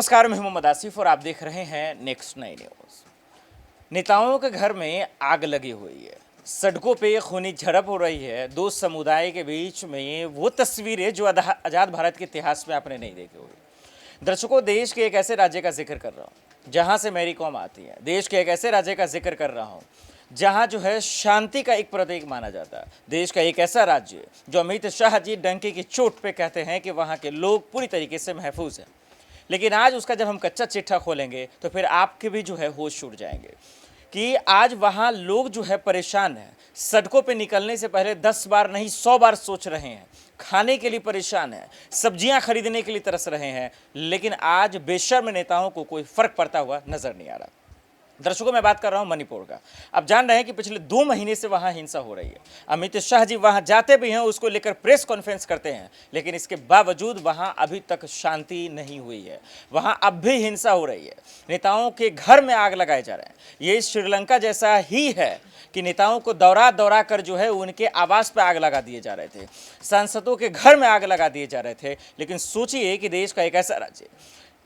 नमस्कार, मैं मोहम्मद आसिफ और आप देख रहे हैं नेक्स्ट 9 न्यूज़। नेताओं के घर में आग लगी हुई है, सड़कों पे खूनी झड़प हो रही है। दो समुदाय के बीच में वो तस्वीरें जो आज़ाद भारत के इतिहास में आपने नहीं देखी होगी। दर्शकों, देश के एक ऐसे राज्य का जिक्र कर रहा हूँ जहाँ से मैरी कॉम आती है। देश के एक ऐसे राज्य का जिक्र कर रहा हूँ जहाँ जो है शांति का एक प्रतीक माना जाता है। देश का एक ऐसा राज्य जो अमित शाह जी डंके की चोट पे कहते हैं कि वहाँ के लोग पूरी तरीके से महफूज हैं, लेकिन आज उसका जब हम कच्चा चिट्ठा खोलेंगे तो फिर आपके भी जो है होश उड़ जाएंगे कि आज वहाँ लोग जो है परेशान हैं। सड़कों पे निकलने से पहले 10 बार नहीं 100 बार सोच रहे हैं, खाने के लिए परेशान हैं, सब्जियां खरीदने के लिए तरस रहे हैं, लेकिन आज बेशर्म नेताओं को कोई फर्क पड़ता हुआ नजर नहीं आ रहा। दर्शकों, मैं बात कर रहा हूं मणिपुर का। आप जान रहे हैं कि पिछले 2 महीने से वहां हिंसा हो रही है। अमित शाह जी वहां जाते भी हैं, उसको लेकर प्रेस कॉन्फ्रेंस करते हैं, लेकिन इसके बावजूद वहां अभी तक शांति नहीं हुई है। वहां अब भी हिंसा हो रही है, नेताओं के घर में आग लगाए जा रहे हैं। ये श्रीलंका जैसा ही है कि नेताओं को दौरा दौरा कर जो है उनके आवास पर आग लगा दिए जा रहे थे, सांसदों के घर में आग लगा दिए जा रहे थे। लेकिन सोचिए कि देश का एक ऐसा राज्य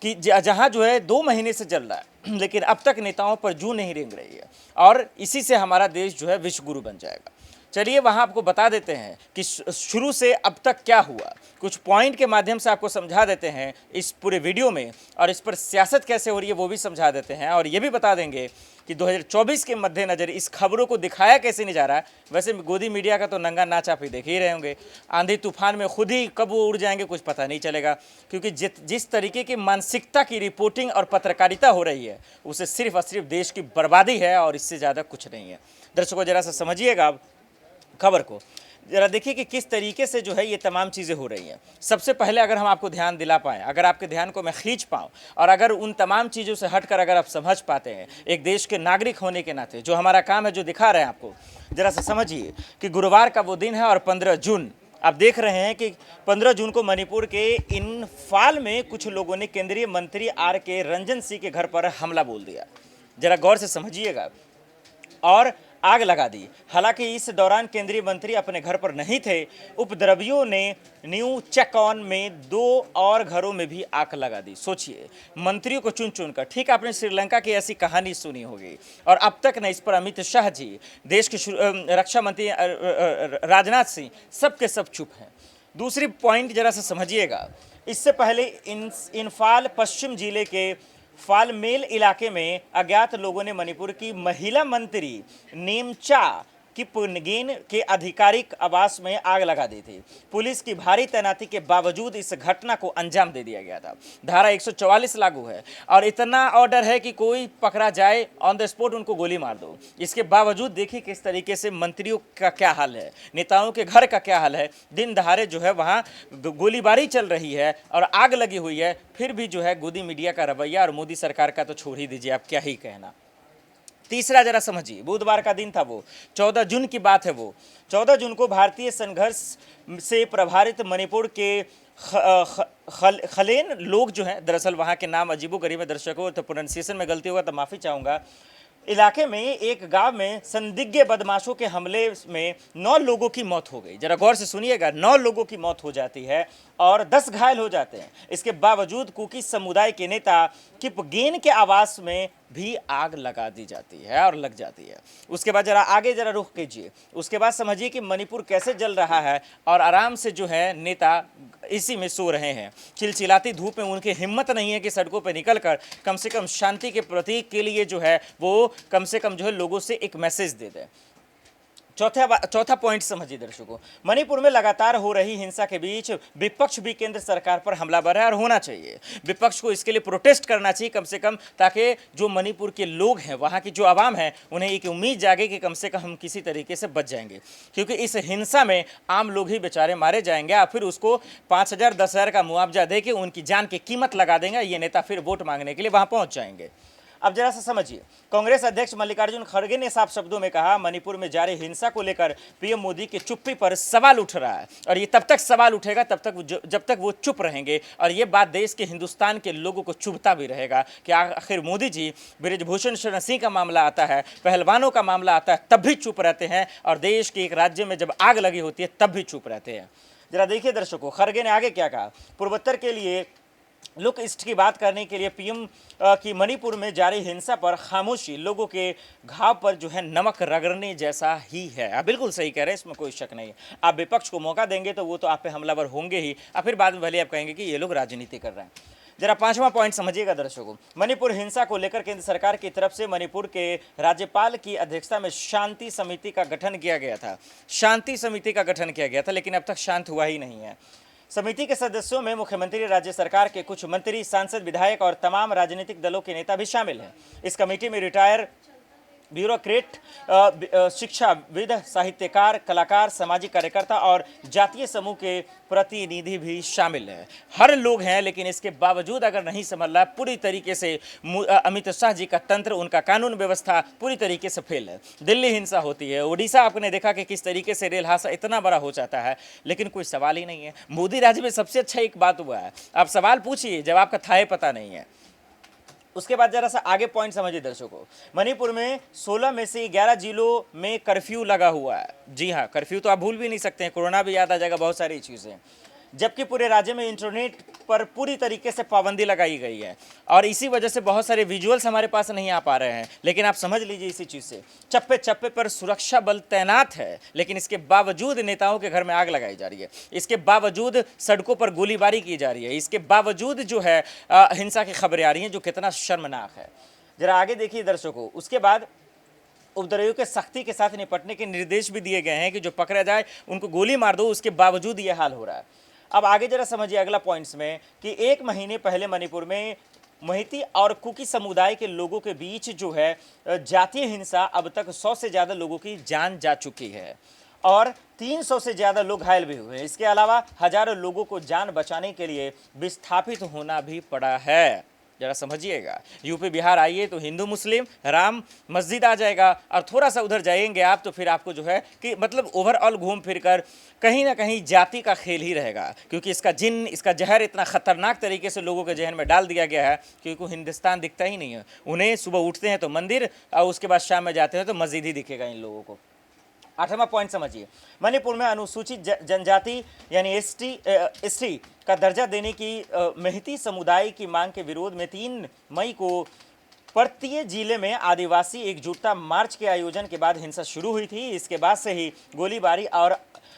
कि जहां जो है 2 महीने से चल रहा है, लेकिन अब तक नेताओं पर जूं नहीं रेंग रही है, और इसी से हमारा देश जो है विश्व गुरु बन जाएगा। चलिए वहां आपको बता देते हैं कि शुरू से अब तक क्या हुआ, कुछ पॉइंट के माध्यम से आपको समझा देते हैं इस पूरे वीडियो में, और इस पर सियासत कैसे हो रही है वो भी समझा देते हैं, और ये भी बता देंगे कि 2024 के मद्देनजर इस खबरों को दिखाया कैसे नहीं जा रहा है। वैसे गोदी मीडिया का तो नंगा नाच आप ही देख ही रहे होंगे। आंधी तूफान में खुद ही कब वो उड़ जाएंगे कुछ पता नहीं चलेगा, क्योंकि जिस तरीके की मानसिकता की रिपोर्टिंग और पत्रकारिता हो रही है उसे सिर्फ और सिर्फ देश की बर्बादी है, और इससे ज़्यादा कुछ नहीं है। दर्शकों, जरा सा समझिएगा आप खबर को, जरा देखिए कि किस तरीके से जो है ये तमाम चीज़ें हो रही हैं। सबसे पहले अगर हम आपको ध्यान दिला पाएँ, अगर आपके ध्यान को मैं खींच पाऊँ, और अगर उन तमाम चीज़ों से हटकर अगर आप समझ पाते हैं एक देश के नागरिक होने के नाते, जो हमारा काम है जो दिखा रहे हैं आपको, जरा सा समझिए कि गुरुवार का वो दिन है और 15 जून आप देख रहे हैं कि 15 जून को मणिपुर के इम्फाल में कुछ लोगों ने केंद्रीय मंत्री RK रंजन सिंह के घर पर हमला बोल दिया। जरा गौर से समझिएगा, और आग लगा दी। हालांकि इस दौरान केंद्रीय मंत्री अपने घर पर नहीं थे। उपद्रवियों ने न्यू चेकऑन में 2 और घरों में भी आग लगा दी। सोचिए, मंत्रियों को चुन चुन कर, ठीक आपने श्रीलंका की ऐसी कहानी सुनी होगी, और अब तक न इस पर अमित शाह जी, देश के रक्षा मंत्री राजनाथ सिंह, सबके सब चुप हैं। दूसरी पॉइंट जरा सा समझिएगा, इससे पहले इम्फाल पश्चिम जिले के फालमेल इलाके में अज्ञात लोगों ने मणिपुर की महिला मंत्री नेमचा किपनगेन के आधिकारिक आवास में आग लगा दी थी। पुलिस की भारी तैनाती के बावजूद इस घटना को अंजाम दे दिया गया था। धारा 144 लागू है, और इतना ऑर्डर है कि कोई पकड़ा जाए ऑन द स्पॉट उनको गोली मार दो। इसके बावजूद देखिए किस तरीके से मंत्रियों का क्या हाल है, नेताओं के घर का क्या हाल है। दिन दहाड़े जो है वहाँ गोलीबारी चल रही है और आग लगी हुई है, फिर भी जो है गोदी मीडिया का रवैया और मोदी सरकार का तो छोड़ ही दीजिए, आप क्या ही कहना। तीसरा जरा समझिए, बुधवार का दिन था, वो 14 जून की बात है। वो 14 जून को भारतीय संघर्ष से प्रभावित मणिपुर के खलेन लोग जो हैं, दरअसल वहाँ के नाम अजीबोगरीब है दर्शकों, तो प्रोनाउंसिएशन में गलती होगा तो माफ़ी चाहूँगा। इलाके में एक गांव में संदिग्ध बदमाशों के हमले में 9 लोगों की मौत हो गई। जरा गौर से सुनिएगा, 9 लोगों की मौत हो जाती है और 10 घायल हो जाते हैं। इसके बावजूद कुकी समुदाय के नेता किपगेन के आवास में भी आग लगा दी जाती है और लग जाती है। उसके बाद जरा आगे जरा रुख कीजिए, उसके बाद समझिए कि मणिपुर कैसे जल रहा है, और आराम से जो है नेता इसी में सो रहे हैं। चिलचिलाती धूप में उनकी हिम्मत नहीं है कि सड़कों पर निकलकर कम से कम शांति के प्रतीक के लिए जो है वो कम से कम जो है लोगों से एक मैसेज दे दें। चौथा पॉइंट समझिए दर्शकों, मणिपुर में लगातार हो रही हिंसा के बीच विपक्ष भी केंद्र सरकार पर हमलावर है, और होना चाहिए। विपक्ष को इसके लिए प्रोटेस्ट करना चाहिए कम से कम, ताकि जो मणिपुर के लोग हैं, वहाँ की जो आवाम है, उन्हें एक उम्मीद जागे कि कम से कम हम किसी तरीके से बच जाएंगे, क्योंकि इस हिंसा में आम लोग ही बेचारे मारे जाएंगे, या फिर उसको 5,000 10,000 का मुआवजा दे के उनकी जान की कीमत लगा देंगे। ये नेता फिर वोट मांगने के लिए वहाँ पहुँच जाएंगे। अब जरा सा समझिए, कांग्रेस अध्यक्ष मल्लिकार्जुन खड़गे ने साफ शब्दों में कहा, मणिपुर में जारी हिंसा को लेकर पीएम मोदी की चुप्पी पर सवाल उठ रहा है, और ये तब तक सवाल उठेगा जब तक वो चुप रहेंगे। और ये बात देश के, हिंदुस्तान के लोगों को चुभता भी रहेगा कि आखिर मोदी जी, बृजभूषण शरण सिंह का मामला आता है, पहलवानों का मामला आता है, तब भी चुप रहते हैं, और देश के एक राज्य में जब आग लगी होती है तब भी चुप रहते हैं। जरा देखिए दर्शकों, खड़गे ने आगे क्या कहा। पूर्वोत्तर के लिए लुक ईस्ट की बात करने के लिए पीएम की मणिपुर में जारी हिंसा पर खामोशी लोगों के घाव पर जो है नमक रगड़ने जैसा ही है। आप बिल्कुल सही कह रहे हैं, इसमें कोई शक नहीं है। आप विपक्ष को मौका देंगे तो वो तो आप पे हमलावर होंगे ही, और फिर बाद में भले आप कहेंगे कि ये लोग राजनीति कर रहे हैं। जरा पांचवा पॉइंट समझिएगा दर्शकों, मणिपुर हिंसा को लेकर केंद्र सरकार की तरफ से मणिपुर के राज्यपाल की अध्यक्षता में शांति समिति का गठन किया गया था। शांति समिति का गठन किया गया था, लेकिन अब तक शांत हुआ ही नहीं है। समिति के सदस्यों में मुख्यमंत्री, राज्य सरकार के कुछ मंत्री, सांसद, विधायक और तमाम राजनीतिक दलों के नेता भी शामिल हैं। इस कमेटी में रिटायर ब्यूरोक्रेट, शिक्षाविद, साहित्यकार, कलाकार, सामाजिक कार्यकर्ता और जातीय समूह के प्रतिनिधि भी शामिल हैं। हर लोग हैं, लेकिन इसके बावजूद अगर नहीं संभल रहा, पूरी तरीके से अमित शाह जी का तंत्र, उनका कानून व्यवस्था पूरी तरीके से फेल है। दिल्ली हिंसा होती है, उड़ीसा आपने देखा कि किस तरीके से रेल हादसा इतना बड़ा हो जाता है, लेकिन कोई सवाल ही नहीं है। मोदी राज्य में सबसे अच्छा एक बात हुआ है, आप सवाल पूछिए, जवाब का था पता नहीं है। उसके बाद जरा सा आगे पॉइंट समझिए दर्शकों, मणिपुर में 16 में से 11 जिलों में कर्फ्यू लगा हुआ है। जी हाँ, कर्फ्यू तो आप भूल भी नहीं सकते हैं, कोरोना भी याद आ जाएगा, बहुत सारी चीज़ें। जबकि पूरे राज्य में इंटरनेट पर पूरी तरीके से पाबंदी लगाई गई है, और इसी वजह से बहुत सारे विजुअल्स हमारे पास नहीं आ पा रहे हैं। लेकिन आप समझ लीजिए, इसी चीज़ से चप्पे चप्पे पर सुरक्षा बल तैनात है, लेकिन इसके बावजूद नेताओं के घर में आग लगाई जा रही है, इसके बावजूद सड़कों पर गोलीबारी की जा रही है, इसके बावजूद जो है हिंसा की खबरें आ रही हैं, जो कितना शर्मनाक है। जरा आगे देखिए दर्शकों, उसके बाद उपद्रवियों के सख्ती के साथ निपटने के निर्देश भी दिए गए हैं कि जो पकड़ा जाए उनको गोली मार दो, उसके बावजूद ये हाल हो रहा है। अब आगे जरा समझिए अगला पॉइंट्स में कि 1 महीने पहले मणिपुर में मोहिती और कुकी समुदाय के लोगों के बीच जो है जातीय हिंसा, अब तक 100 से ज़्यादा लोगों की जान जा चुकी है और 300 से ज़्यादा लोग घायल भी हुए हैं। इसके अलावा हजारों लोगों को जान बचाने के लिए विस्थापित होना भी पड़ा है। जरा समझिएगा, यूपी बिहार आइए तो हिंदू मुस्लिम राम मस्जिद आ जाएगा, और थोड़ा सा उधर जाएंगे आप तो फिर आपको जो है कि मतलब ओवरऑल घूम फिर कर कहीं ना कहीं जाति का खेल ही रहेगा, क्योंकि इसका जिन, इसका जहर इतना खतरनाक तरीके से लोगों के जहन में डाल दिया गया है, क्योंकि हिंदुस्तान दिखता ही नहीं है उन्हें। सुबह उठते हैं तो मंदिर, और उसके बाद शाम में जाते हैं तो मस्जिद ही दिखेगा इन लोगों को। 8वां पॉइंट समझिए, मणिपुर में अनुसूचित जनजाति यानी एसटी का दर्जा देने की मेहती समुदाय की मांग के विरोध में 3 मई को पर्तिये जिले में आदिवासी एकजुटता मार्च के आयोजन के बाद हिंसा शुरू हुई थी। इसके बाद से ही गोलीबारी और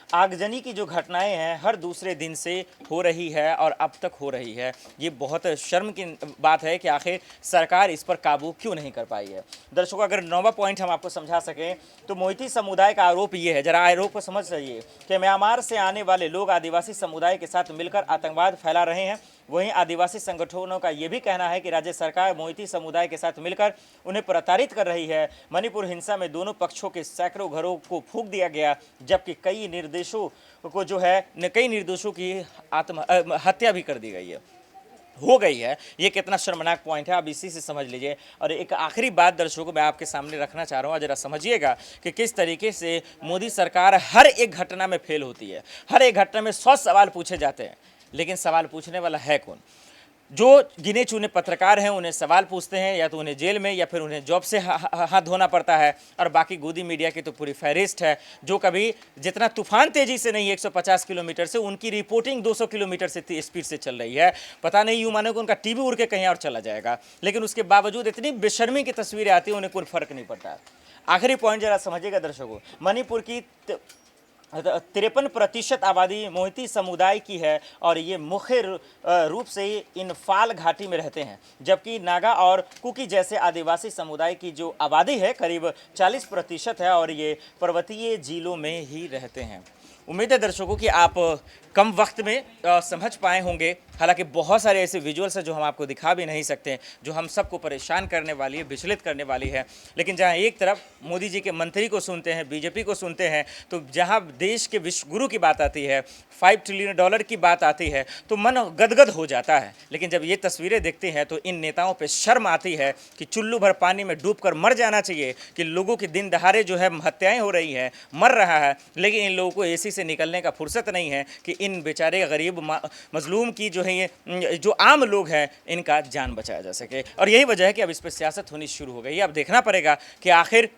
आगजनी की जो घटनाएं हैं हर दूसरे दिन से हो रही है, और अब तक हो रही है। ये बहुत शर्म की बात है कि आखिर सरकार इस पर काबू क्यों नहीं कर पाई है। दर्शकों, अगर 9वां पॉइंट हम आपको समझा सकें तो मोहिती समुदाय का आरोप ये है, जरा आरोप को समझ लीजिए, कि म्यांमार से आने वाले लोग आदिवासी समुदाय के साथ मिलकर आतंकवाद फैला रहे हैं। वहीं आदिवासी संगठनों का यह भी कहना है कि राज्य सरकार मोहिती समुदाय के साथ मिलकर उन्हें प्रताड़ित कर रही है। मणिपुर हिंसा में दोनों पक्षों के सैकड़ों घरों को फूंक दिया गया, जबकि कई निर्देशों को जो है कई निर्दोषों की हत्या भी कर दी गई है, हो गई है। ये कितना शर्मनाक पॉइंट है, आप इसी से समझ लीजिए। और एक आखिरी बात दर्शकों मैं आपके सामने रखना चाह रहा हूँ, जरा समझिएगा कि किस तरीके से मोदी सरकार हर एक घटना में फेल होती है। हर एक घटना में 100 सवाल पूछे जाते हैं, लेकिन सवाल पूछने वाला है कौन? जो गिने चुने पत्रकार हैं उन्हें सवाल पूछते हैं, या तो उन्हें जेल में या फिर उन्हें जॉब से हाथ धोना पड़ता है, और बाकी गोदी मीडिया की तो पूरी फहरिस्त है, जो कभी जितना तूफान तेजी से नहीं 150 किलोमीटर से, उनकी रिपोर्टिंग 200 किलोमीटर से स्पीड से चल रही है। पता नहीं, यूँ मानो कि उनका टीवी उड़ के कहीं और चला जाएगा, लेकिन उसके बावजूद इतनी बेशर्मी की तस्वीरें आती हैं, उन्हें कोई फर्क नहीं पड़ता। आखिरी पॉइंट जरा समझिएगा दर्शकों, मणिपुर की 53% आबादी मोहिती समुदाय की है, और ये मुख्य रूप से इन्फाल घाटी में रहते हैं, जबकि नागा और कुकी जैसे आदिवासी समुदाय की जो आबादी है करीब 40% है, और ये पर्वतीय जिलों में ही रहते हैं। उम्मीद है दर्शकों कि आप कम वक्त में समझ पाए होंगे। हालांकि बहुत सारे ऐसे विजुअल्स हैं जो हम आपको दिखा भी नहीं सकते, जो हम सबको परेशान करने वाली है, विचलित करने वाली है। लेकिन जहां एक तरफ मोदी जी के मंत्री को सुनते हैं, बीजेपी को सुनते हैं, तो जहां देश के विश्व गुरु की बात आती है, $5 ट्रिलियन की बात आती है, तो मन गदगद हो जाता है। लेकिन जब ये तस्वीरें देखते हैं तो इन नेताओं पर शर्म आती है कि चुल्लू भर पानी में डूब कर मर जाना चाहिए, कि लोगों की दिन दहाड़े जो है हत्याएँ हो रही हैं, मर रहा है, लेकिन इन लोगों को एसी से निकलने का फुर्सत नहीं है कि इन बेचारे गरीब मजलूम की जो है ये जो आम लोग हैं इनका जान बचाया जा सके। और यही वजह है कि अब इस पर सियासत होनी शुरू हो गई है। अब देखना पड़ेगा कि आखिर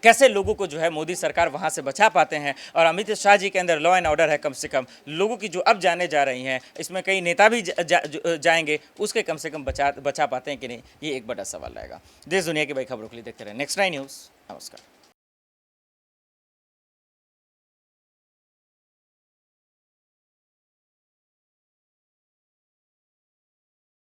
कैसे लोगों को जो है मोदी सरकार वहां से बचा पाते हैं, और अमित शाह जी के अंदर लॉ एंड ऑर्डर है कम से कम, लोगों की जो अब जाने जा रही हैं, इसमें कई नेता भी जाएंगे, उसके कम से कम बचा पाते हैं कि नहीं, ये एक बड़ा सवाल रहेगा। देश दुनिया की बड़ी खबरों के लिए देखते रहे नेक्स्ट 9 न्यूज़। नमस्कार।